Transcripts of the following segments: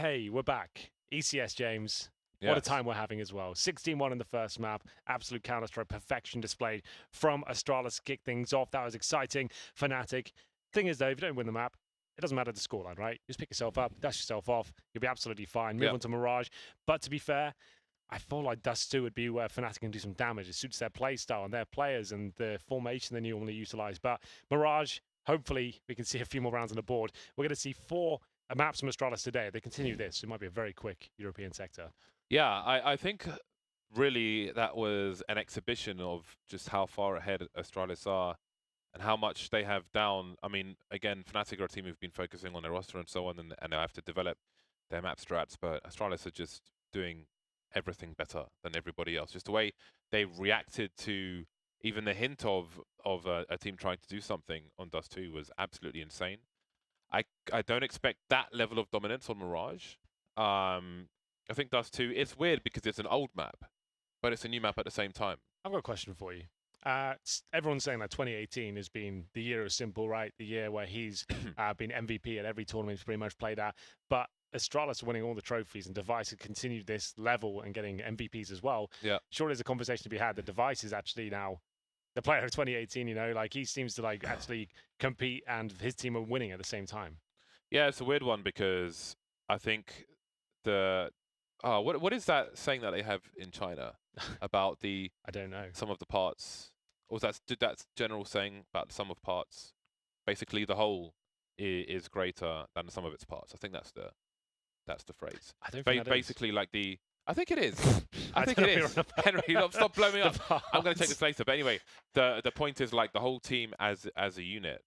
Hey, we're back. ECS, James. Yes. What a time we're having as well. 16-1 in the first map. Absolute Counter-Strike perfection displayed from Astralis to kick things off. That was exciting. Fnatic. Thing is, though, if you don't win the map, it doesn't matter the scoreline, right? You just pick yourself up, dust yourself off. You'll be absolutely fine. Move on to Mirage. But to be fair, I feel like Dust 2 would be where Fnatic can do some damage. It suits their playstyle and their players and the formation they normally utilize. But Mirage, hopefully, we can see a few more rounds on the board. We're going to see 4 maps from Astralis today. They continue this. It might be a very quick European sector. Yeah, I think really that was an exhibition of just how far ahead Astralis are and how much they have down. I mean, again, Fnatic are a team who've been focusing on their roster and so on, and they have to develop their map strats, but Astralis are just doing everything better than everybody else. Just the way they reacted to even the hint of a team trying to do something on Dust 2 was absolutely insane. I don't expect that level of dominance on Mirage. I think Dust 2, it's weird because it's an old map, but it's a new map at the same time. I've got a question for you. Everyone's saying that 2018 has been the year of Simple, right? The year where he's been MVP at every tournament he's pretty much played at. But Astralis winning all the trophies and Device had continued this level and getting MVPs as well. Yeah. Sure, there's a conversation to be had. The Device is actually now the player of 2018, you know, like he seems to like actually compete and his team are winning at the same time. Yeah, it's a weird one because I think what is that saying that they have in China about the I don't know. sum of the parts? Or that's general saying about the sum of parts? Basically, the whole is greater than the sum of its parts. I think that's the phrase. I don't think basically like the. I think it is. I think it is. Henry, stop blowing me up. I'm going to take this later. But anyway, the point is like the whole team as a unit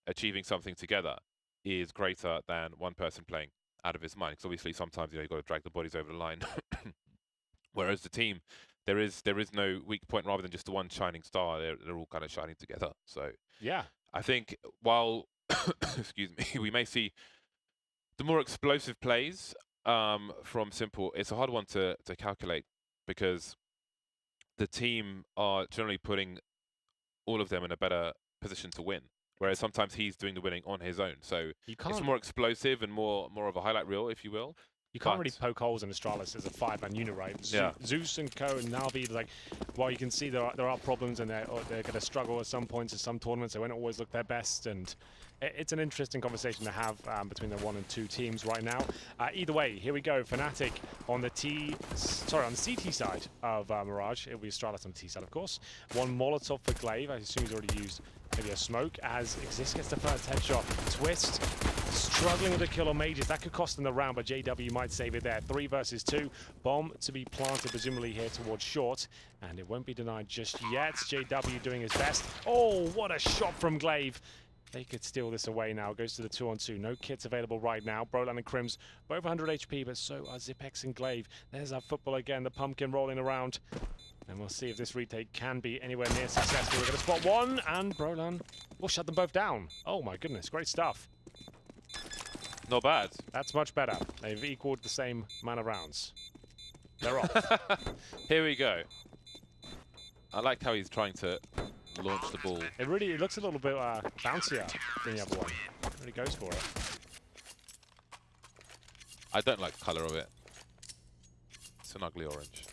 achieving something together is greater than one person playing out of his mind. Because obviously sometimes you've got to drag the bodies over the line. Whereas the team, there is no weak point rather than just the one shining star. They're all kind of shining together. So yeah, I think while excuse me, we may see the more explosive plays from Simple, it's a hard one to calculate because the team are generally putting all of them in a better position to win. Whereas sometimes he's doing the winning on his own. So it's more explosive and more of a highlight reel, if you will. You can't really poke holes in Astralis as a 5-man unit, right? Yeah. Zeus and Co and Na'Vi, like, while you can see there are problems and they're going to struggle at some points in some tournaments, they won't always look their best, and it's an interesting conversation to have between the 1 and 2 teams right now. Either way, here we go. Fnatic on the CT side of Mirage. It'll be Astralis on the T side, of course. One Molotov for Glaive. I assume he's already used maybe a smoke as Exist gets the first headshot. Twist struggling with the kill on Mages. That could cost them the round, but JW might save it there. 3 versus 2. Bomb to be planted, presumably here towards short, and it won't be denied just yet. JW doing his best. Oh, what a shot from Glaive. They could steal this away now. Goes to the 2-on-2. No kits available right now. Brolan and Crims, both 100 HP, but so are Zipex and Glaive. There's our football again. The pumpkin rolling around. And we'll see if this retake can be anywhere near successful. We're going to spot one, and Brolan will shut them both down. Oh my goodness, great stuff. Not bad. That's much better. They've equaled the same amount of rounds. They're off. Here we go. I like how he's trying to launch the ball. It looks a little bit bouncier than the other one. It really goes for it. I don't like the colour of it. It's an ugly orange.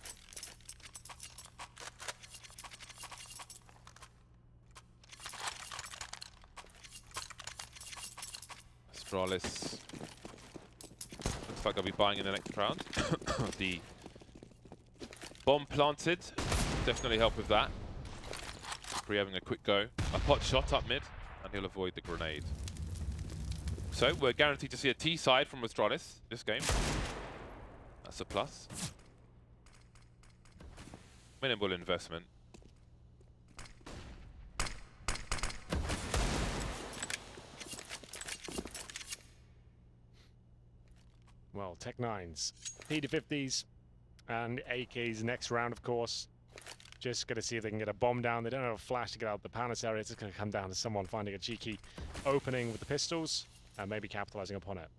Astralis looks like they'll be buying in the next round. The bomb planted definitely help with that. Free having a quick go. A pot shot up mid, and he'll avoid the grenade. So we're guaranteed to see a T side from Astralis this game. That's a plus. Minimal investment. Well, Tech-9s, P50s, and AKs next round, of course. Just going to see if they can get a bomb down. They don't have a flash to get out of the palace area. It's just going to come down to someone finding a cheeky opening with the pistols and maybe capitalizing upon it.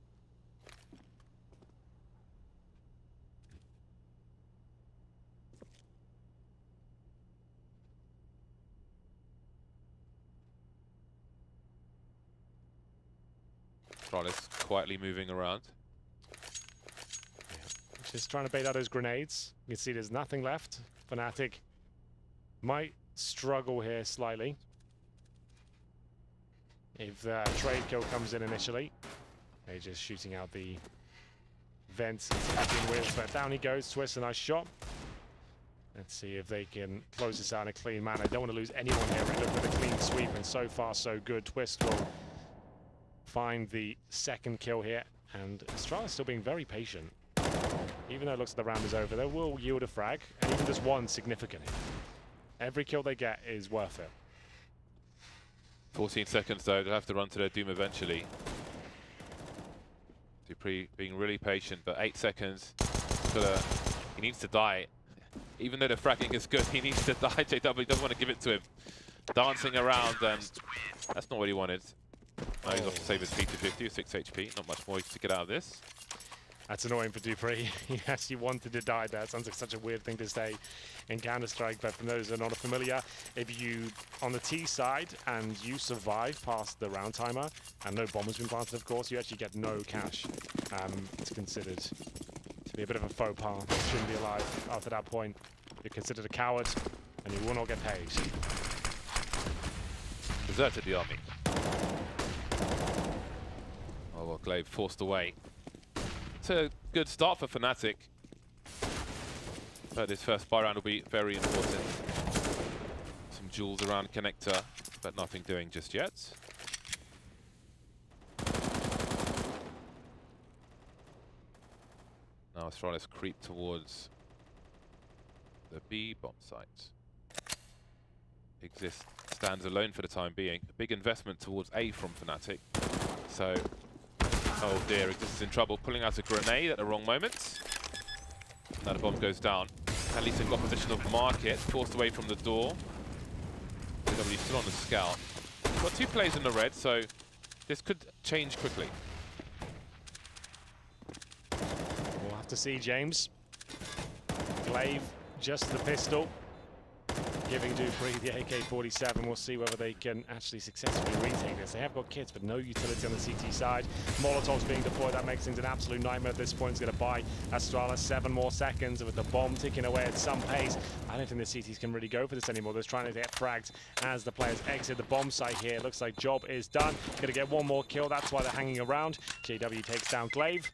Astralis quietly moving around. Just trying to bait out those grenades. You can see there's nothing left. Fnatic might struggle here slightly if the trade kill comes in initially. They're just shooting out the vents to begin with, but down he goes. Twist, a nice shot. Let's see if they can close this out in a clean manner. I don't want to lose anyone here. We look for the clean sweep, and so far so good. Twist will find the second kill here, and Astralis still being very patient. Even though it looks like the round is over, they will yield a frag, and even just one significant hit. Every kill they get is worth it. 14 seconds though, they'll have to run to their doom eventually. dupreeh being really patient, but 8 seconds. He needs to die. Even though the fragging is good, he needs to die. JW doesn't want to give it to him. Dancing around, and that's not what he wanted. Now he's off to save his P250, 6 HP. Not much more to get out of this. That's annoying for dupreeh. He actually wanted to die there. Sounds like such a weird thing to say in Counter-Strike, but for those who are not familiar, if you, on the T side, and you survive past the round timer, and no bomb has been planted, of course, you actually get no cash. It's considered to be a bit of a faux pas. You shouldn't be alive after that point. You're considered a coward, and you will not get paid. Deserted the army. Oh, well, Glaive forced away. It's a good start for Fnatic, but this first buy round will be very important. Some jewels around connector, but nothing doing just yet. Now Astralis creep towards the B bomb site. Exist stands alone for the time being. A big investment towards A from Fnatic. So, oh dear, Exist is in trouble, pulling out a grenade at the wrong moment. Now the bomb goes down. At least they've got position of market, forced away from the door. JW still on the scout. Got 2 players in the red, so this could change quickly. We'll have to see, James. Glaive, just the pistol, giving dupreeh the AK-47. We'll see whether they can actually successfully retake this. They have got kits, but no utility on the CT side. Molotov's being deployed. That makes things an absolute nightmare at this point. It's going to buy Astralis 7 more seconds with the bomb ticking away at some pace. I don't think the CTs can really go for this anymore. They're trying to get fragged as the players exit the bomb site here. Looks like job is done. Going to get one more kill. That's why they're hanging around. JW takes down Glaive.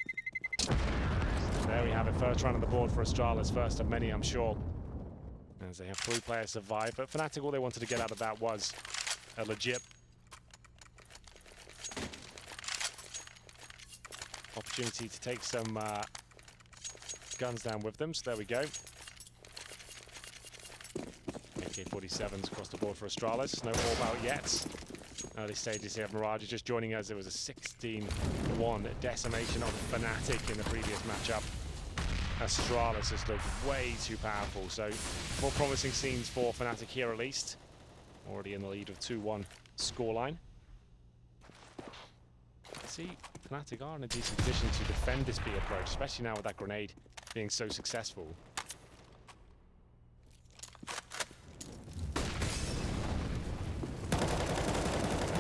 There we have it. First round on the board for Astralis. First of many, I'm sure. As they have 3 players survive, but Fnatic, all they wanted to get out of that was a legit opportunity to take some guns down with them. So there we go. AK-47s across the board for Astralis. No all out yet. Early stages here of Mirage is just joining us. There was a 16-1 decimation of Fnatic in the previous matchup. Astralis has looked way too powerful, so more promising scenes for Fnatic here at least. Already in the lead of 2-1 scoreline. See, Fnatic are in a decent position to defend this B approach, especially now with that grenade being so successful.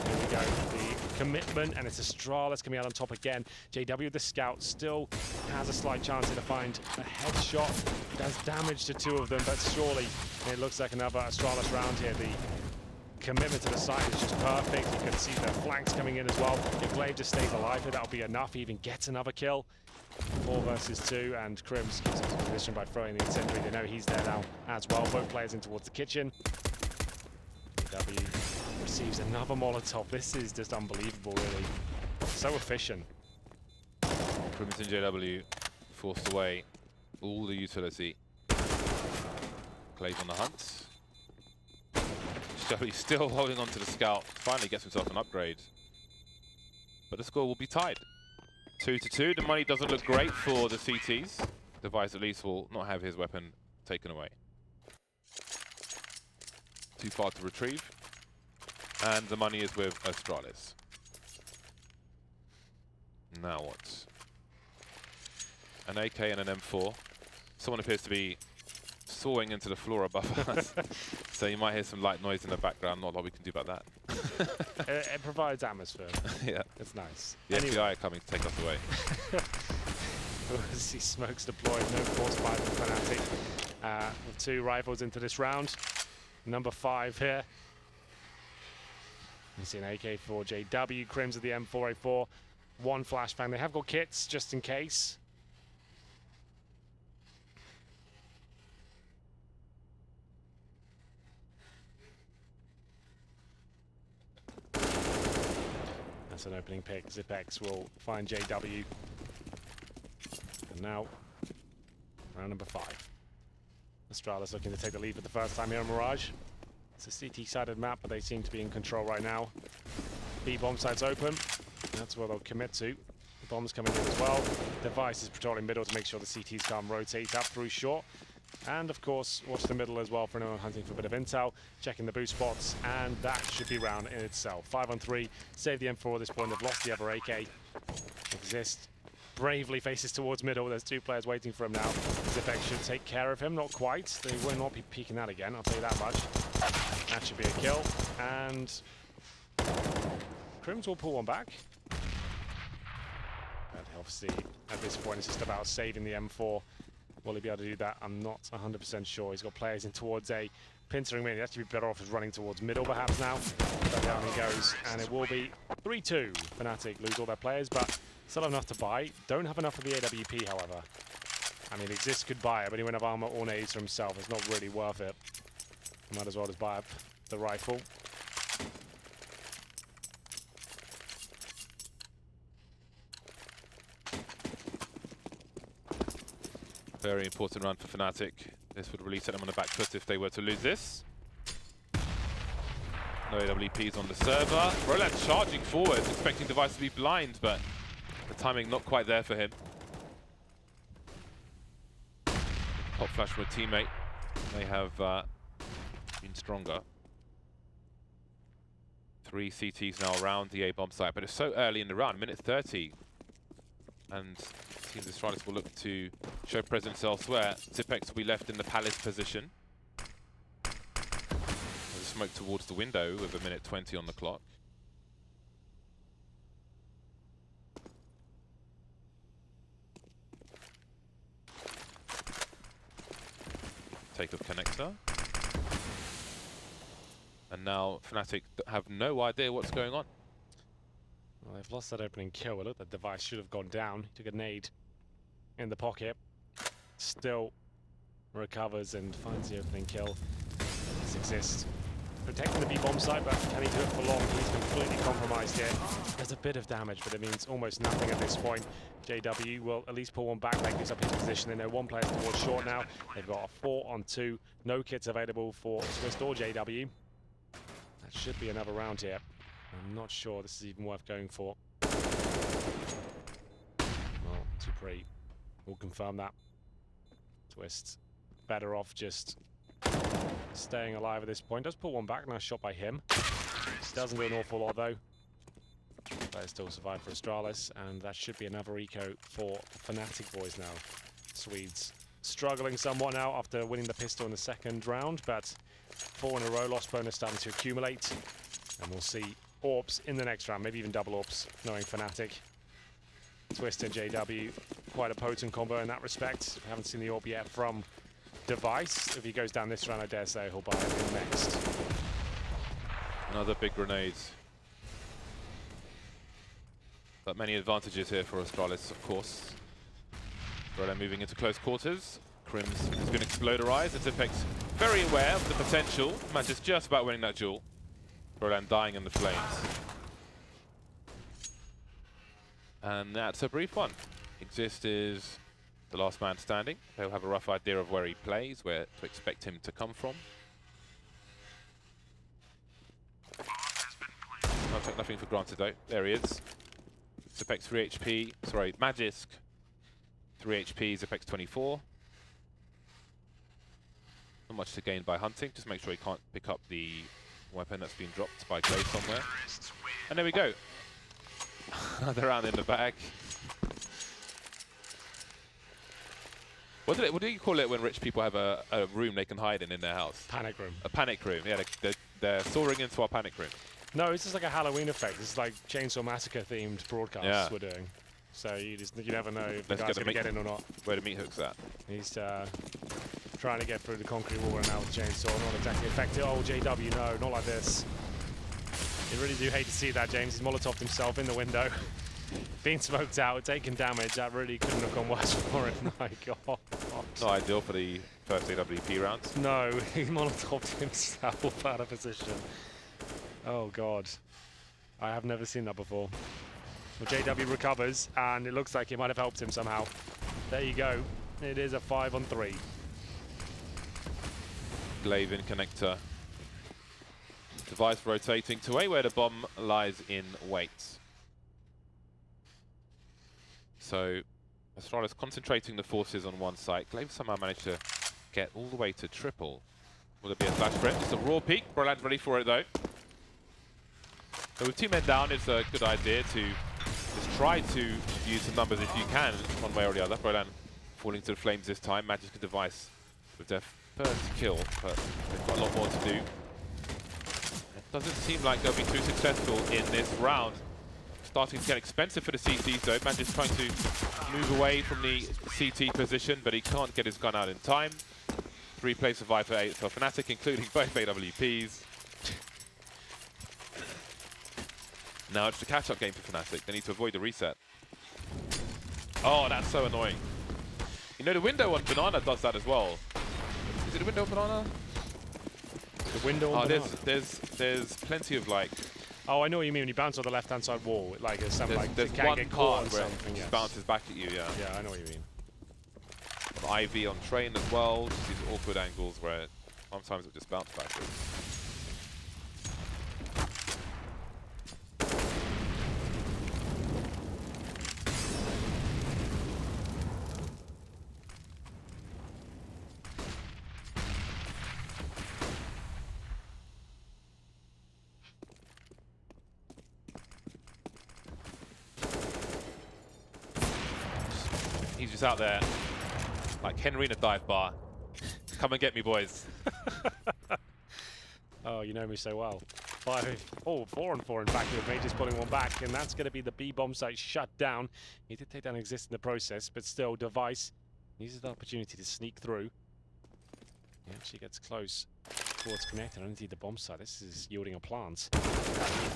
Here we go. Commitment, and it's Astralis coming out on top again. JW, the scout, still has a slight chance here to find a headshot. Does damage to 2 of them, but surely it looks like another Astralis round here. The commitment to the side is just perfect. You can see the flanks coming in as well. If Glaive just stays alive here, that'll be enough. He even gets another kill. 4 versus 2, and Crims keeps his position by throwing the incendiary. They know he's there now as well. Both players in towards the kitchen. JW receives another Molotov. This is just unbelievable, really. So efficient. Crimson JW forced away all the utility. Glaive on the hunt. JW still holding on to the scout. Finally gets himself an upgrade. But the score will be tied. 2-2. The money doesn't look great for the CTs. Device at least will not have his weapon taken away. Too far to retrieve. And the money is with Astralis. Now what? An AK and an M4. Someone appears to be sawing into the floor above us. So you might hear some light noise in the background. Not a lot we can do about that. It provides atmosphere. Yeah. It's nice. The FBI are coming to take us away. See smokes deployed, no force fire from Fnatic. With 2 rifles into this round. Number 5 here. You see an AK for JW, Crims at the M4A4. 1 flashbang. They have got kits just in case. That's an opening pick. Zipex will find JW. And now, round number 5. Astralis looking to take the lead for the first time here on Mirage. It's a CT-sided map, but they seem to be in control right now. B bomb site's open. That's where they'll commit to. The bomb's coming in as well. Device is patrolling middle to make sure the CTs can't rotate up through short. And of course, watch the middle as well for anyone hunting for a bit of intel. Checking the boost spots, and that should be round in itself. 5 on 3. Save the M4 at this point. They've lost the other AK. Exist. Bravely faces towards middle. There's 2 players waiting for him now. Zipex should take care of him. Not quite. They will not be peeking that again, I'll tell you that much. That should be a kill. And Crims will pull one back. And obviously, at this point, it's just about saving the M4. Will he be able to do that? I'm not 100% sure. He's got players in towards a pincering mid. He'd actually be better off just running towards middle, perhaps, now. But down he goes. And it will be 3-2. Fnatic lose all their players, but still enough to buy. Don't have enough of the AWP, however. I mean, Exist could buy it, but he won't have armor or nades for himself. It's not really worth it. Might as well just buy up the rifle. Very important run for Fnatic. This would really set them on the back foot if they were to lose this. No AWPs on the server. Roland charging forward, expecting Device to be blind, but the timing not quite there for him. Pop flash from a teammate. They have been stronger. 3 CTs now around the A bomb site, but it's so early in the round, minute 30. And Team Astralis will look to show presence elsewhere. Zipex will be left in the Palace position. There's a smoke towards the window with a minute 20 on the clock. Take of connector. And now Fnatic have no idea what's going on. Well, they've lost that opening kill. It looked like the Device should have gone down. He took a nade in the pocket. Still recovers and finds the opening kill. This exists. Protecting the B-bomb site, but can he do it for long? He's completely compromised here. There's a bit of damage, but it means almost nothing at this point. JW will at least pull one back. That gives up his position. They know one player's towards short now. They've got a 4 on 2. No kits available for Twist or JW. That should be another round here. I'm not sure this is even worth going for. Well, Supre will confirm that. Twist better off just staying alive at this point. Does pull one back. Nice shot by him. Doesn't do an awful lot though. Players still survive for Astralis, and that should be another eco for Fnatic boys now. Swedes struggling somewhat now after winning the pistol in the second round, but 4 in a row. Lost bonus starting to accumulate, and we'll see AWPs in the next round, maybe even double AWPs, knowing Fnatic. Twist and JW, quite a potent combo in that respect. We haven't seen the AWP yet from Device. If he goes down this round, I dare say he'll buy it next. Another big grenade. But many advantages here for Astralis, of course. Roland moving into close quarters. Crims is going to exploderize. And Zipex very aware of the potential. Match is just about winning that duel. Roland dying in the flames. And that's a brief one. Exist is the last man standing. They'll have a rough idea of where he plays, where to expect him to come from. I'll take nothing for granted though. There he is. Zipex 3 HP. Sorry, Magisk 3 HP, Zipex 24. Not much to gain by hunting. Just make sure he can't pick up the weapon that's been dropped by Glaive somewhere. And there we go. Another round in the bag. What do you call it when rich people have a room they can hide in their house? Panic room. A panic room. Yeah, they're soaring into our panic room. No, it's just like a Halloween effect. This is like Chainsaw Massacre themed broadcasts we're doing. So you never know if the Let's guy's get going to get in or not. Where the meat hook's at. He's trying to get through the concrete wall and now with chainsaw, not exactly effective. Oh, JW, no, not like this. You really do hate to see that, James. He's Molotoved himself in the window. Being smoked out, taking damage. That really couldn't have gone worse for him. My God. Not ideal for the first AWP rounds. No, he Molotoved himself out of position. Oh, God. I have never seen that before. Well, JW recovers, and it looks like it might have helped him somehow. There you go. It is a 5-on-3. Glaive in connector. Device rotating to A where the bomb lies in wait. So Astralis concentrating the forces on one site. Glaive somehow managed to get all the way to triple. Will there be a flash threat? Just a raw peek. Broland's ready for it though. So with 2 men down, it's a good idea to just try to use some numbers if you can, one way or the other. Broland falling to the flames this time. Magic Device with their first kill, but they've got a lot more to do. It doesn't seem like they'll be too successful in this round. Starting to get expensive for the CTs though. Magic's trying to move away from the CT position, but he can't get his gun out in time. 3 plays survive for Fnatic, including both AWPs. Now it's a catch-up game for Fnatic. They need to avoid the reset. Oh, that's so annoying. You know, the window on Banana does that as well. Is it a window on Banana? The window on Banana? There's plenty of like... Oh, I know what you mean. When you bounce on the left-hand side wall, like there's something like there's it can't one get caught part on where something. it Yes. bounces back at you, yeah. Yeah, I know what you mean. IV on train as well. Just these awkward angles where sometimes it just bounces backwards. He's just out there, like Henry in a dive bar. Come and get me, boys. Oh, you know me so well. 4-on-4 in fact, with Mages pulling one back, and that's going to be the B bomb site shut down. He did take down Exist in the process, but still, Device uses the opportunity to sneak through. He actually gets close towards connected underneath the bomb site. This is yielding a plant.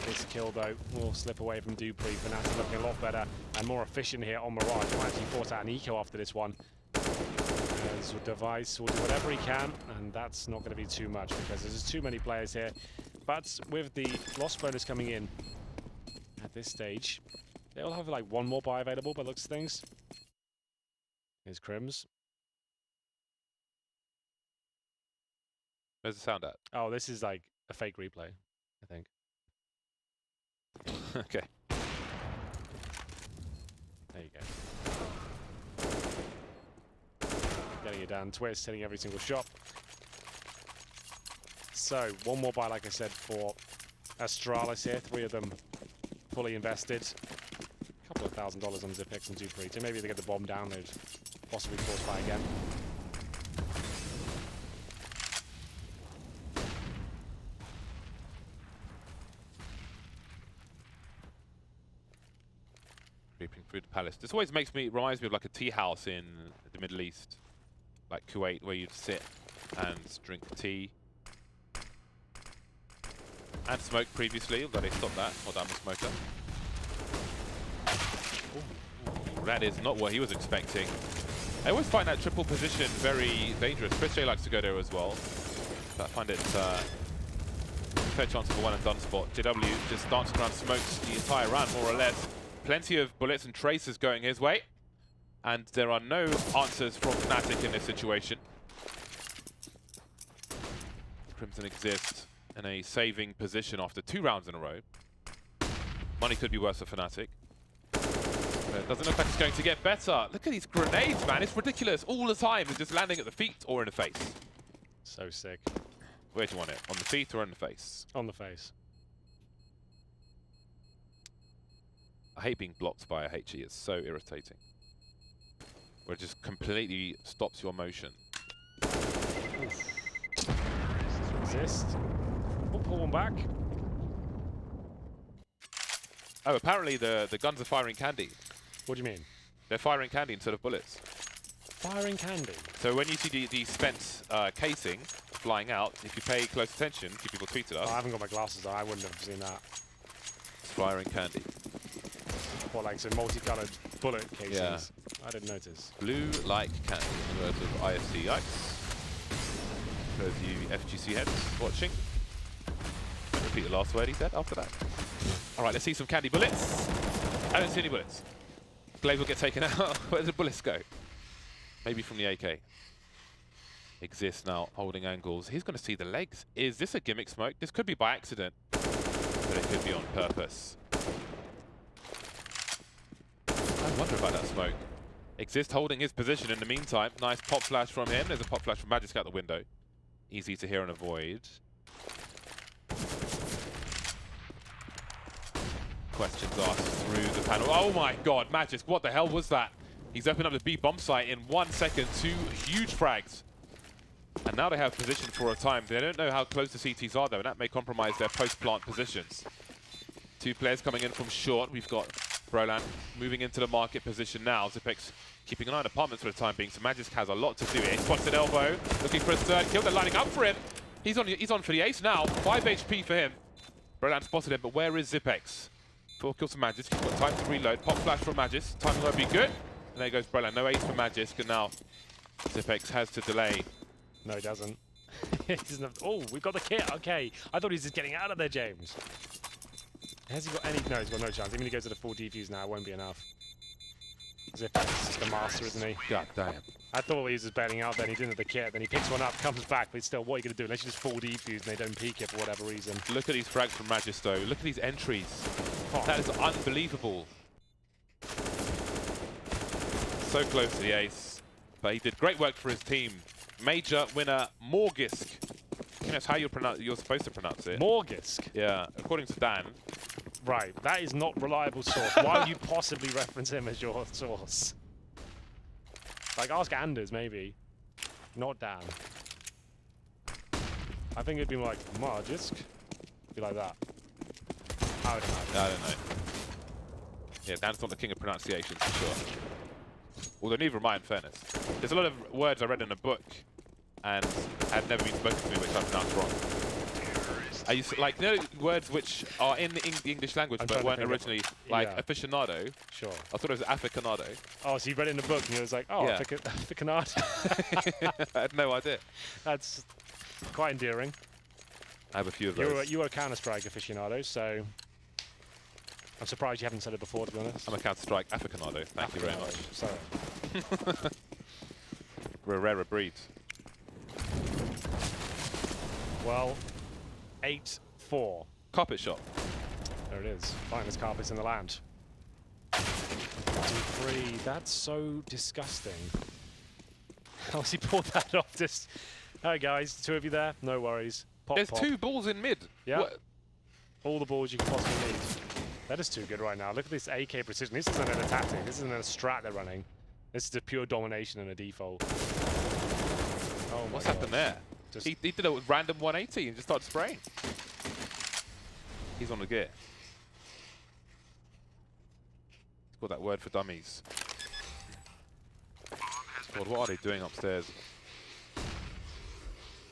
This kill, though, will slip away from Dupree. Fnatic looking a lot better and more efficient here on Mirage. Will actually force out an eco after this one. As Device will do whatever he can, and that's not going to be too much because there's just too many players here. But with the loss bonus coming in at this stage, they'll have like one more buy available by looks of things. Here's Crims. Where's the sound at? Oh, this is like a fake replay, I think. Okay. There you go. Getting it down. Twist hitting every single shot. So, one more buy, like I said, for Astralis here. 3 of them fully invested. A couple of $1,000 on Zipix and Dupree. So maybe they get the bomb down, they'd possibly force buy again. Creeping through the palace. This always reminds me of like a tea house in the Middle East, like Kuwait, where you'd sit and drink tea. And smoke previously, although they stopped that. Hold on, the smoker. Ooh, that is not what he was expecting. I always find that triple position very dangerous. Chris J likes to go there as well. But I find it a fair chance of a one-and-done spot. JW just dancing around, smokes the entire round, more or less. Plenty of bullets and traces going his way. And there are no answers from Fnatic in this situation. Crimson exists in a saving position after 2 rounds in a row. Money could be worse for Fnatic. But it doesn't look like it's going to get better. Look at these grenades, man. It's ridiculous. All the time. It's just landing at the feet or in the face. So sick. Where do you want it? On the feet or in the face? On the face. I hate being blocked by a HE. It's so irritating. Where it just completely stops your motion. Exist. We'll pull one back. Oh, apparently the guns are firing candy. What do you mean? They're firing candy instead of bullets. Firing candy? So when you see the spent casing flying out, if you pay close attention, a few people tweeted us. Oh, I haven't got my glasses on. I wouldn't have seen that. It's firing candy. What, like some multicolored bullet casings? Yeah. I didn't notice. Blue like candy, in the words of IFC Yikes. For those of you FGC heads watching. Repeat the last word he said after that. Alright, let's see some candy bullets. I don't see any bullets. Glaive will get taken out. Where did the bullets go? Maybe from the AK. Exists now, holding angles. He's going to see the legs. Is this a gimmick smoke? This could be by accident, but it could be on purpose. I wonder about that smoke. Exist holding his position in the meantime. Nice pop flash from him. There's a pop flash from Magisk out the window. Easy to hear and avoid. Questions asked through the panel. Oh my god, Magisk, what the hell was that? He's opened up the B bomb site in 1 second. 2 huge frags. And now they have position for a time. They don't know how close the CTs are though, and that may compromise their post-plant positions. 2 players coming in from short. We've got Brolan moving into the market position now. Zipex keeping an eye on apartments for the time being, so Magisk has a lot to do here. He spots an elbow, looking for a third kill. They're lining up for him. He's on for the ace now. 5 HP for him. Brolan spotted him, but where is Zipex? 4 kills for Magisk. He's got time to reload. Pop flash from Magisk. Timing won't be good. And there goes Brolan. No ace for Magisk, and now Zipex has to delay. No, he doesn't. He doesn't have oh, we've got the kit. Okay. I thought he was just getting out of there, James. Has he got any? No, he's got no chance. Even if he goes to the full defuse now, it won't be enough. Zipex is the master, isn't he? God damn. I thought he was just bailing out then. He didn't have the kit. Then he picks one up, comes back, but still, what are you going to do? Unless you just full defuse and they don't peek it for whatever reason. Look at these frags from Magisk though. Look at these entries. Oh. That is unbelievable. So close to the ace. But he did great work for his team. Major winner, Morgisk. I think that's how you're supposed to pronounce it. Morgisk? Yeah, according to Dan. Right, that is not reliable source. Why would you possibly reference him as your source? Like, ask Anders, maybe. Not Dan. I think it'd be more like, Margisk? Be like that. I would imagine. I don't know. Yeah, Dan's not the king of pronunciations, for sure. Although neither am I, in fairness. There's a lot of words I read in a book and had never been spoken to me which I pronounced wrong. I used to, like, you know, words which are in the English language but weren't originally, like, aficionado. Sure. I thought it was aficionado. Oh, so you read it in a book and you was like, oh, yeah. aficionado. I had no idea. That's quite endearing. I have a few of those. You were a Counter-Strike aficionado, so I'm surprised you haven't said it before, to be honest. I'm a Counter-Strike aficionado. Thank you very much. Sorry. We're a rarer breed. Well, 8-4. Carpet shot. There it is. Finest carpets in the land. 2-3. That's so disgusting. How's he pulled that off? Just, hey guys, 2 of you there. No worries. Pop, There's pop. 2 balls in mid. Yeah. What? All the balls you can possibly need. That is too good right now. Look at this AK precision. This isn't a tactic. This isn't a strat they're running. This is a pure domination and a default. Oh my What's God. happened there? Just He did a random 180 and just started spraying. He's on the gear. He's got that word for dummies. God, what are they doing upstairs?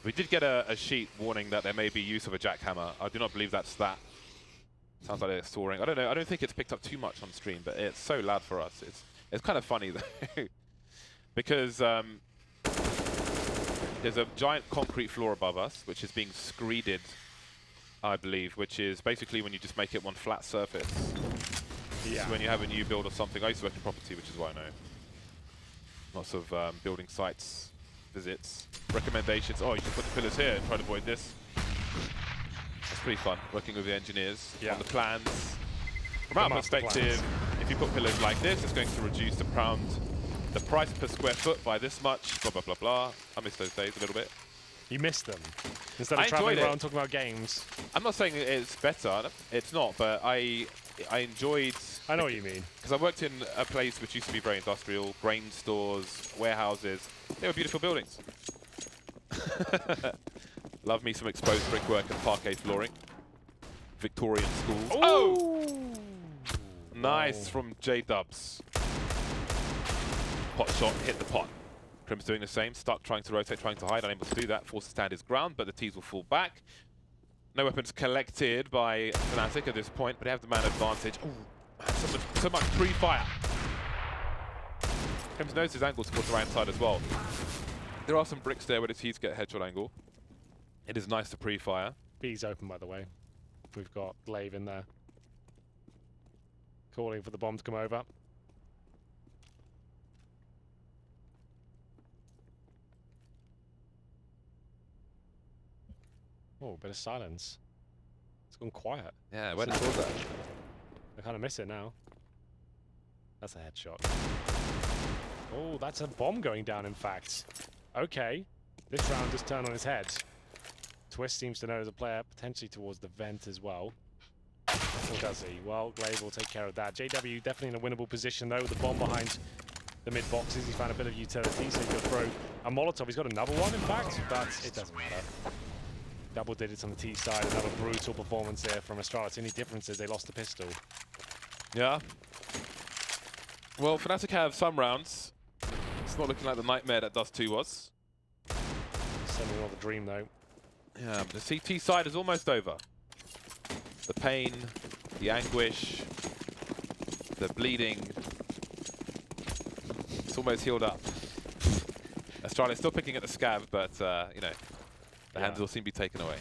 We did get a sheet warning that there may be use of a jackhammer. I do not believe that's that. Sounds like they're soaring. I don't know. I don't think it's picked up too much on stream, but it's so loud for us. It's kind of funny though, because there's a giant concrete floor above us, which is being screeded, I believe, which is basically when you just make it one flat surface. Yeah. So when you have a new build or something, I used to work in property, which is why I know. Lots of building sites, visits, recommendations. Oh, you can put the pillars here and try to avoid this. It's pretty fun, working with the engineers on the plans. From our perspective, if you put pillars like this, it's going to reduce the price per square foot by this much, blah, blah, blah, blah. I miss those days a little bit. You missed them. Instead of traveling around talking about games. I'm not saying it's better. It's not, but I enjoyed... I know what you mean. Because I worked in a place which used to be very industrial, grain stores, warehouses. They were beautiful buildings. Love me some exposed brickwork and parquet flooring. Victorian schools. Oh! Nice from J-Dubs. Pot shot, hit the pot. Crim's doing the same, stuck, trying to rotate, trying to hide, unable to do that, forced to stand his ground, but the T's will fall back. No weapons collected by Fnatic at this point, but they have the man advantage. Oh, man, so much pre-fire. Crim's knows his angle towards the right side as well. There are some bricks there where the T's get a headshot angle. It is nice to pre-fire. B's open, by the way. We've got Glaive in there. Calling for the bomb to come over. Oh, bit of silence. It's gone quiet. Yeah, where did that? I kind of miss it now. That's a headshot. Oh, that's a bomb going down, in fact. Okay. This round just turned on his head. Twist seems to know there's a player potentially towards the vent as well. Or does he? Well, Glaive will take care of that. JW definitely in a winnable position, though, with the bomb behind the mid boxes. He's found a bit of utility, so he could throw a Molotov. He's got another one, in fact, but it doesn't matter. Double digits on the T side, another brutal performance here from Astralis. The only difference is they lost the pistol. Yeah. Well, Fnatic have some rounds. It's not looking like the nightmare that Dust 2 was. Certainly not the dream, though. Yeah, but the CT side is almost over. The pain, the anguish, the bleeding. It's almost healed up. Astralis still picking at the scab, but, you know, the hands will seem to be taken away.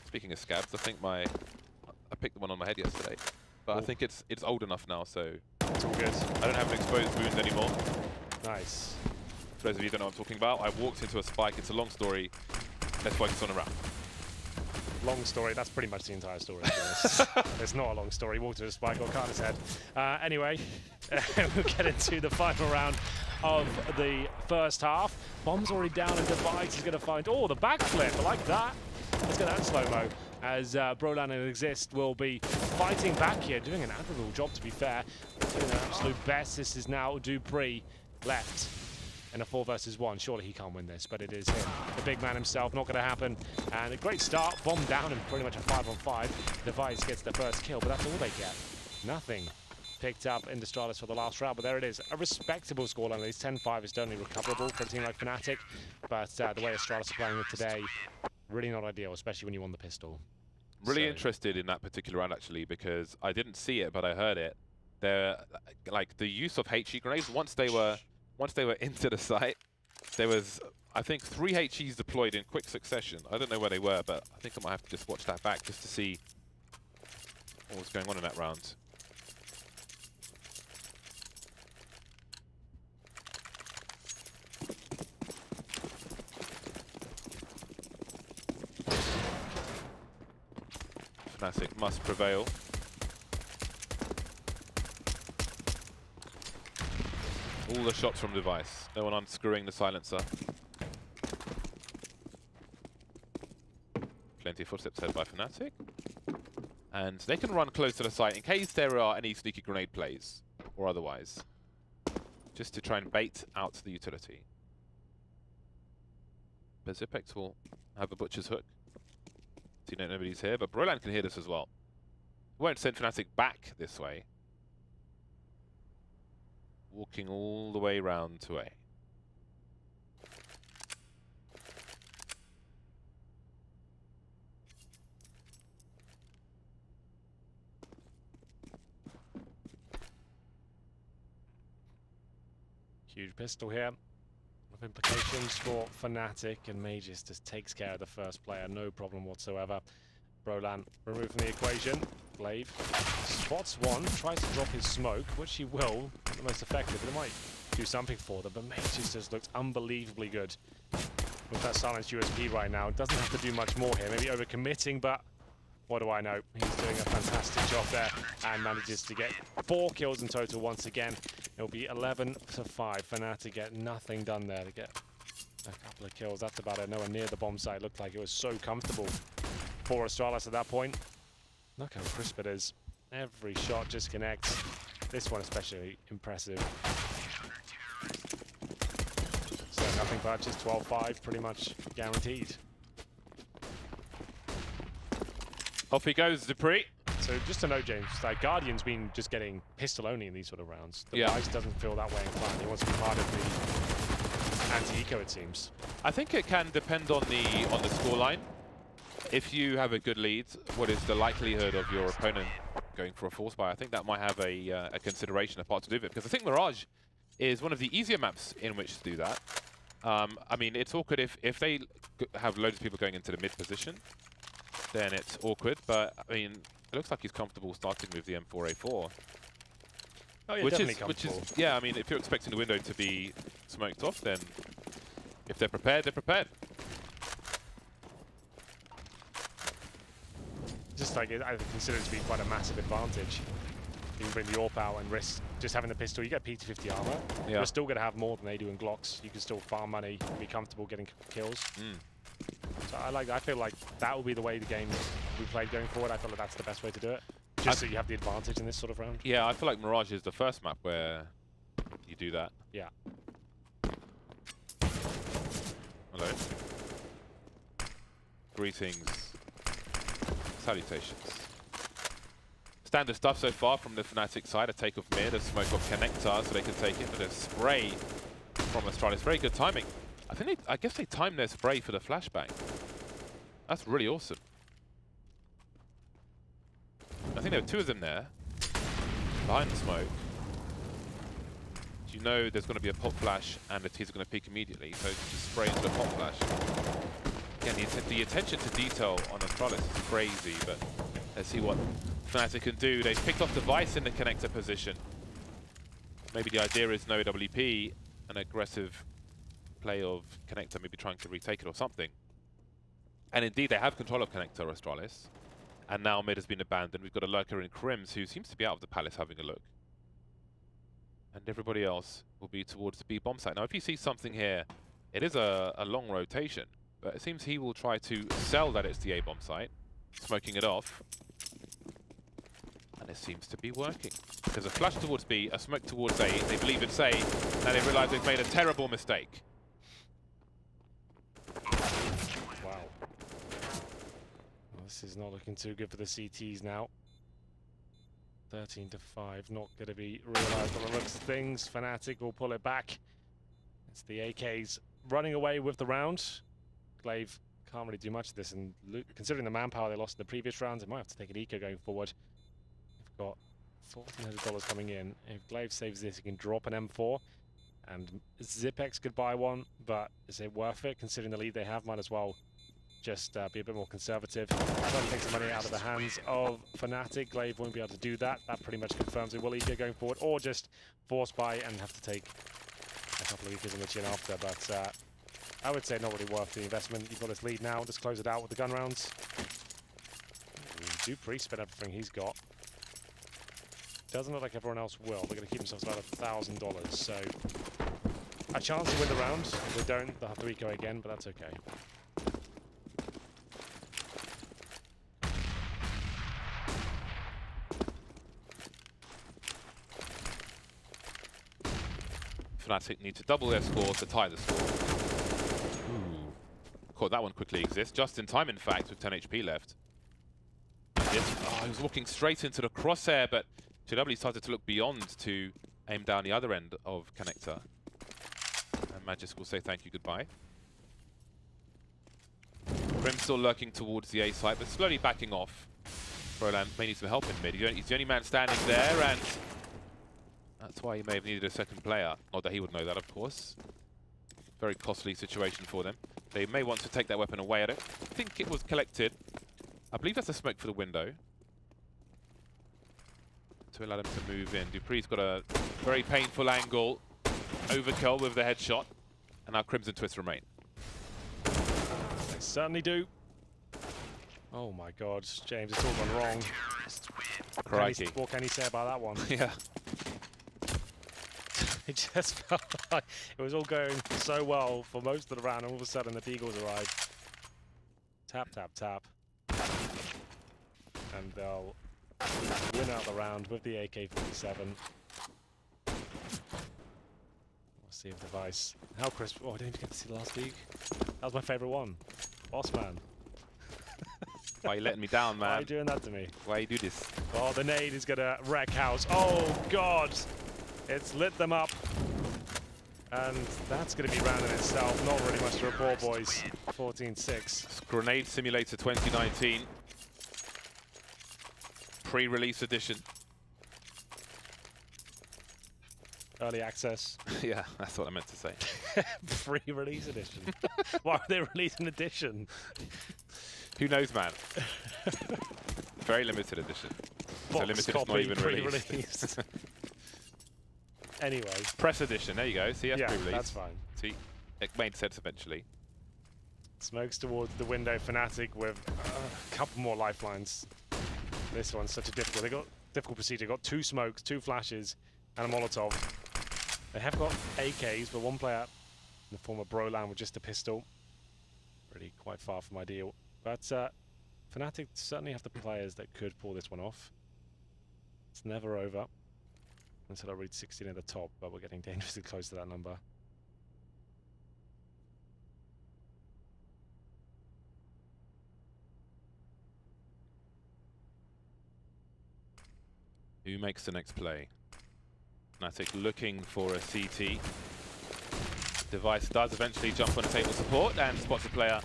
Speaking of scabs, I think I picked the one on my head yesterday, but I think it's old enough now, so it's all good. I don't have an exposed wound anymore. Nice. For those of you who don't know what I'm talking about, I walked into a spike. It's a long story. Let's focus on a round. Long story. That's pretty much the entire story. It's not a long story. Walked to a spike, got cut on his head. Anyway, we'll get into the final round of the first half. Bomb's already down and Device is going to find... Oh, the backflip. I like that. Let's get that in slow-mo. As Brolan and Exist will be fighting back here, doing an admirable job, to be fair. Doing their absolute best. This is now Dupree left in a 4 versus 1. Surely he can't win this, but it is him. The big man himself, not going to happen. And a great start. Bomb down and pretty much a 5-on-5. Device gets the first kill, but that's all they get. Nothing picked up in Astralis for the last round, but there it is. A respectable scoreline. At least 10-5 is certainly recoverable for a team like Fnatic, but the way Astralis are playing it today, really not ideal, especially when you won the pistol. Really interested in that particular round, actually, because I didn't see it, but I heard it. They're like the use of HE grenades. Once they were into the site, there was, I think, 3 HEs deployed in quick succession. I don't know where they were, but I think I might have to just watch that back just to see what was going on in that round. Fnatic must prevail. All the shots from Device. No one unscrewing the silencer. Plenty of footsteps heard by Fnatic. And they can run close to the site in case there are any sneaky grenade plays or otherwise. Just to try and bait out the utility. But Zipex will have a butcher's hook. See, nobody's here, but Brolan can hear this as well. Won't send Fnatic back this way. Walking all the way round to A. Huge pistol here. Of implications for Fnatic, and Mages just takes care of the first player, no problem whatsoever. Brolan removed from the equation. Glaive spots one, tries to drop his smoke, which he will, not the most effective, but it might do something for them. But Mages just looks unbelievably good with that silenced USP right now. Doesn't have to do much more here, maybe overcommitting, but what do I know? He's doing a fantastic job there and manages to get 4 kills in total once again. It'll be 11-5. Fnatic get nothing done there to get a couple of kills. That's about it. Nowhere near the bomb site. Looked like it was so comfortable for Astralis at that point. Look how crisp it is. Every shot just connects. This one especially impressive. So nothing but just 12-5, pretty much guaranteed. Off he goes, Dupree. So just to note, James, like Guardian's been just getting pistol only in these sort of rounds. The Yeah. Vice doesn't feel that way inclined. He wants to be part of the anti-eco, it seems. I think it can depend on the scoreline. If you have a good lead, what is the likelihood of your opponent going for a force buy? I think that might have a consideration, a part to do with it, because I think Mirage is one of the easier maps in which to do that. I mean, it's awkward if they have loads of people going into the mid position, then it's awkward. But I mean, it looks like he's comfortable starting with the M4A4. Oh, yeah, which definitely is comfortable. yeah. I mean, if you're expecting the window to be smoked off, then if they're prepared, they're prepared. Just like I consider it to be quite a massive advantage. You can bring the AWP out and risk just having the pistol. You get PT50 armor. Yeah. You're still going to have more than they do in Glocks. You can still farm money, be comfortable getting kills. So I feel like that will be the way the game will be played going forward. I feel like that's the best way to do it. Just so you have the advantage in this sort of round. Yeah, I feel like Mirage is the first map where you do that. Yeah. Hello. Greetings. Salutations. Standard stuff so far from the Fnatic side. A take off mid, a smoke off connector so they can take it, but a spray from Astralis. Very good timing. I guess they timed their spray for the flashbang. That's really awesome. I think there were two of them there, behind the smoke. You know there's going to be a pop flash and the T's are going to peek immediately, so just spray into the pop flash. Again, the attention to detail on Astralis is crazy, but let's see what Fnatic can do. They've picked off the Vice in the connector position. Maybe the idea is no WP, an aggressive play of connector, maybe trying to retake it or something. And indeed, they have control of connector, Astralis. And now mid has been abandoned. We've got a lurker in Crims who seems to be out of the palace having a look. And everybody else will be towards the B bomb site. Now, if you see something here, it is a long rotation, but it seems he will try to sell that it's the A bomb site, smoking it off. And it seems to be working. There's a flash towards B, a smoke towards A. They believe it's A. Now they realize they've made a terrible mistake. Wow. Well, this is not looking too good for the CTs now. 13 to 5, not going to be realized on the looks of things. Fnatic will pull it back. It's the AKs running away with the round. Glaive can't really do much of this, and considering the manpower they lost in the previous rounds, they might have to take an eco going forward. They've got $1,400 coming in. If Glaive saves this, he can drop an M4, and Zipex could buy one, but is it worth it considering the lead they have? Might as well just be a bit more conservative. Try to take some money out of the hands of Fnatic. Glaive won't be able to do that. That pretty much confirms it will eco going forward, or just force buy and have to take a couple of ecos in the chin after. But I would say not really worth the investment. You've got this lead now. Just close it out with the gun rounds. Dupree spent everything he's got. Doesn't look like everyone else will. They're going to keep themselves about $1,000. So a chance to win the round. If they don't, they'll have to eco again, but that's okay. Fnatic need to double their score to tie the score. Ooh. Caught that one quickly exists. Just in time, in fact, with 10 HP left. He was walking straight into the crosshair, but JW started to look beyond to aim down the other end of connector. And Magis will say thank you, goodbye. Grim still lurking towards the A site, but slowly backing off. Froland may need some help in mid. He's the only man standing there, and that's why he may have needed a second player. Not that he would know that, of course. Very costly situation for them. They may want to take that weapon away. I don't think it was collected. I believe that's a smoke for the window to allow them to move in. Dupree's got a very painful angle. Overkill with the headshot. And now Crimson Twist remain. They certainly do. Oh my god, James, it's all gone wrong. Crikey. What can he say about that one? Yeah. It just felt like it was all going so well for most of the round, and all of a sudden the Beagles arrive. Tap, tap, tap. And they'll win out the round with the AK-47. We'll see if the Vice... How crisp... Oh, I didn't even get to see the last league. That was my favourite one. Boss man. Why are you letting me down, man? Why are you doing that to me? Why you do this? Oh, the nade is going to wreck house. Oh, God. It's lit them up. And that's going to be round in itself. Not really much to report, boys. 14-6. Grenade Simulator 2019. Pre-release edition. Early access. Yeah, that's what I meant to say. Pre-release edition. Why are they releasing edition? Who knows, man? Very limited edition. So Box limited is copy, not even pre-released. released. Anyway. Press edition, there you go. See, that's Yeah, pre-release. that's fine. See, it made sense eventually. Smokes towards the window. Fnatic with a couple more lifelines. This one's such a difficult. They got difficult procedure. Got 2 smokes, 2 flashes, and a Molotov. They have got AKs, but one player in the form of Brolan with just a pistol. Really quite far from ideal. But Fnatic certainly have the players that could pull this one off. It's never over until I reach 16 at the top, but we're getting dangerously close to that number. Who makes the next play? Fnatic looking for a CT. Device does eventually jump on a table support and spots a player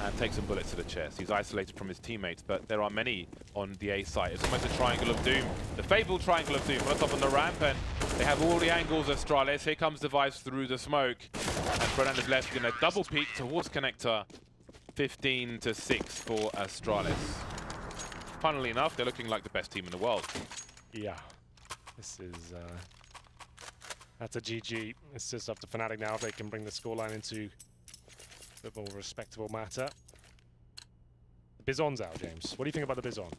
and takes some bullets to the chest. He's isolated from his teammates, but there are many on the A site. It's almost a triangle of doom. The fabled triangle of doom. Molotov on the ramp, and they have all the angles of Astralis. Here comes Device through the smoke. And Fernandez left in a double peek towards Connector. 15-6 for Astralis. Funnily enough, they're looking like the best team in the world. Yeah, this is that's a GG. It's just up to Fnatic now if they can bring the scoreline into a bit more respectable matter. The Bizon's out, James. What do you think about the Bizon?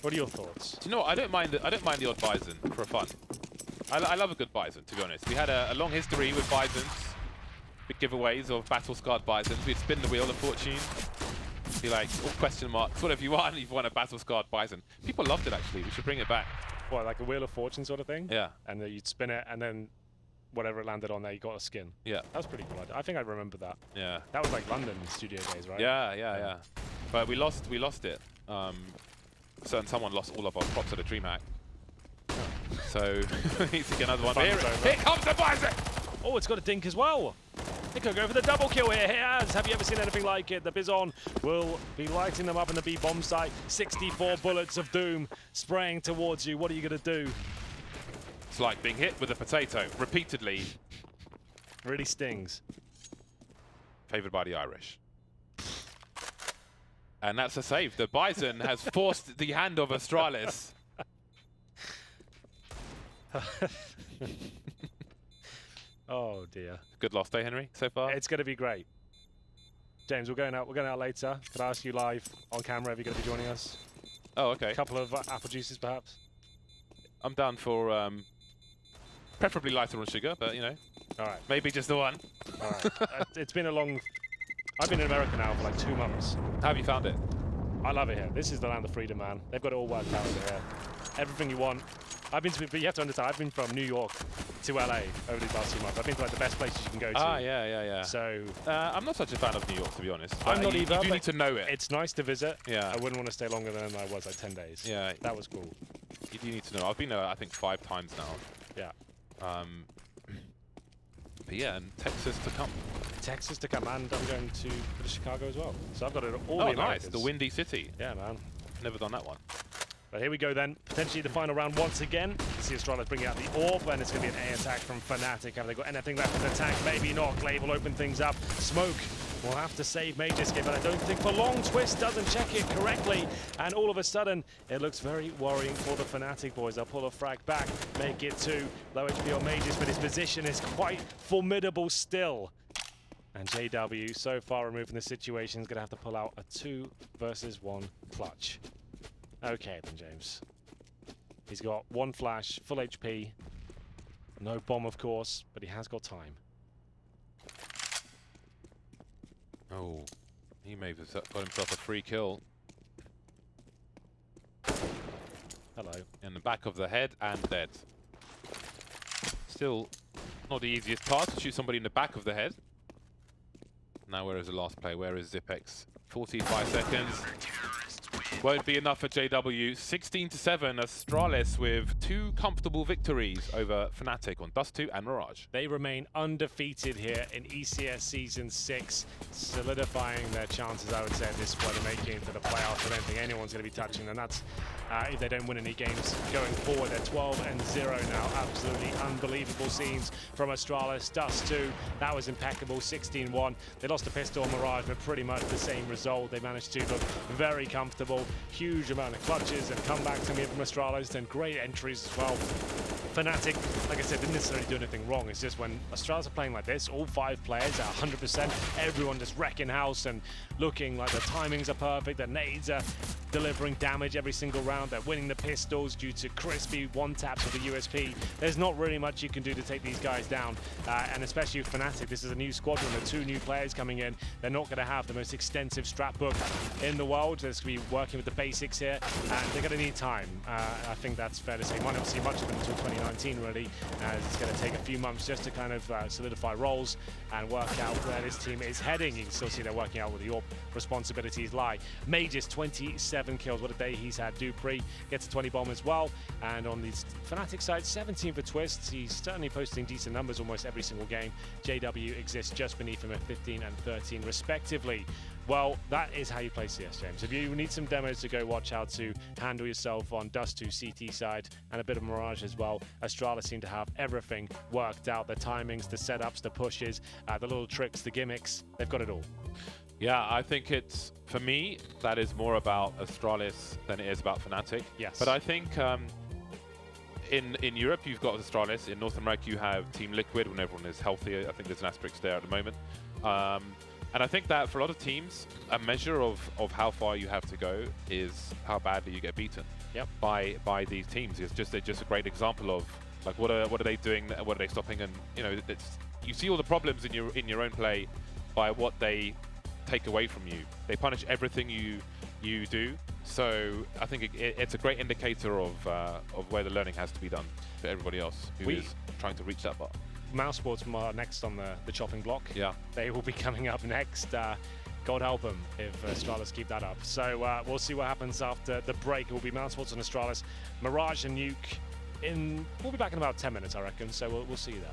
What are your thoughts? Do you know what? I don't mind the odd Bison for fun. I love a good Bison, to be honest. We had a long history with Bisons, big giveaways of battle-scarred Bisons. We'd spin the wheel of fortune. Be like, all question marks. What have you won? You've won a battle-scarred Bison. People loved it, actually. We should bring it back. What, like a Wheel of Fortune sort of thing? Yeah. And then you'd spin it, and then whatever it landed on there, you got a skin. Yeah. That was pretty cool. I think I remember that. Yeah. That was like London studio days, right? Yeah. But we lost it. Someone lost all of our props at a DreamHack. Oh. So we need to get another one. Here comes the Bison! Oh, it's got a dink as well. They could go for the double kill here. Have you ever seen anything like it? The Bizon will be lighting them up in the B bomb site. 64 bullets of doom spraying towards you. What are you going to do? It's like being hit with a potato repeatedly. Really stings. Favoured by the Irish. And that's a save. The Bison has forced the hand of Astralis. Oh dear. Good loss day, Henry, so far? It's going to be great. James, we're going out later. Could I ask you live on camera if you're going to be joining us? Oh, okay. A couple of apple juices, perhaps? I'm down for preferably lighter on sugar, but you know. All right. Maybe just the one. All right. It's been a long... I've been in America now for like 2 months. How have you found it? I love it here. This is the land of freedom, man. They've got it all worked out over here. Everything you want. But you have to understand, I've been from New York to LA over these last 2 months. I've been to like the best places you can go to. Ah, yeah. So I'm not such a fan of New York, to be honest. I'm not either. You do need to know it. It's nice to visit. Yeah. I wouldn't want to stay longer than I was, like 10 days. Yeah. That was cool. You do need to know. I've been there, I think, 5 times now. Yeah. But yeah, and Texas to come. Texas to come, and I'm going to Chicago as well. So I've got it all the Oh, Americas. nice. The Windy City. Yeah, man. Never done that one. But here we go then. Potentially the final round once again. You see Astralis bringing out the orb, and it's going to be an A attack from Fnatic. Have they got anything left in the tank? Maybe not. Glaive will open things up. Smoke will have to save Mage's game, but I don't think for long. Twist doesn't check it correctly, and all of a sudden it looks very worrying for the Fnatic boys. They'll pull a frag back, make it 2. Low HP on Mage's, but his position is quite formidable still. And JW, so far removed from the situation, is going to have to pull out a 2 versus 1 clutch. Okay then, James. He's got 1 flash, full HP. No bomb, of course, but he has got time. Oh, he may have got himself a free kill. Hello. In the back of the head and dead. Still not the easiest task to shoot somebody in the back of the head. Now where is the last play? Where is Zipex? 45 seconds. Won't be enough for JW. 16-7, Astralis with 2 comfortable victories over Fnatic on Dust 2 and Mirage. They remain undefeated here in ECS Season 6, solidifying their chances, I would say, at this point of making it to the playoffs. I don't think anyone's going to be touching them. That's if they don't win any games going forward. They're 12-0 now. Absolutely unbelievable scenes from Astralis. Dust 2, that was impeccable, 16-1. They lost a pistol on Mirage, but pretty much the same result. They managed to look very comfortable. Huge amount of clutches and comebacks coming in from Astralis, and great entries as well. Fnatic, like I said, didn't necessarily do anything wrong. It's just when Astralis are playing like this, all 5 players at 100%, everyone just wrecking house and looking like the timings are perfect, the nades are delivering damage every single round, they're winning the pistols due to crispy one-taps of the USP. There's not really much you can do to take these guys down, and especially with Fnatic, this is a new squadron, there are 2 new players coming in. They're not going to have the most extensive strat book in the world. They're going to be working with the basics here, and they're going to need time. I think that's fair to say. Might not see much of them until 2019, really, as it's going to take a few months just to kind of solidify roles and work out where this team is heading. You can still see they're working out where your responsibilities lie. Mages, 27 kills. What a day he's had. Dupree gets a 20 bomb as well. And on the Fnatic side, 17 for Twists. He's certainly posting decent numbers almost every single game. JW exists just beneath him at 15 and 13 respectively. Well, that is how you play CS, James. If you need some demos to go watch how to handle yourself on Dust 2 CT side and a bit of Mirage as well, Astralis seem to have everything worked out. The timings, the setups, the pushes, the little tricks, the gimmicks, they've got it all. Yeah, I think it's, for me, that is more about Astralis than it is about Fnatic. Yes. But I think in Europe, you've got Astralis. In North America, you have Team Liquid when everyone is healthy. I think there's an asterisk there at the moment. And I think that for a lot of teams, a measure of how far you have to go is how badly you get beaten by these teams. It's just a great example of like what are they doing, what are they stopping, and you see all the problems in your own play by what they take away from you. They punish everything you do. So I think it's a great indicator of where the learning has to be done for everybody else who is trying to reach that bar. Mousesports are next on the chopping block. Yeah. They will be coming up next. God help them if Astralis keep that up. So we'll see what happens after the break. It will be Mousesports and Astralis, Mirage and Nuke. We'll be back in about 10 minutes, I reckon. So we'll see you there.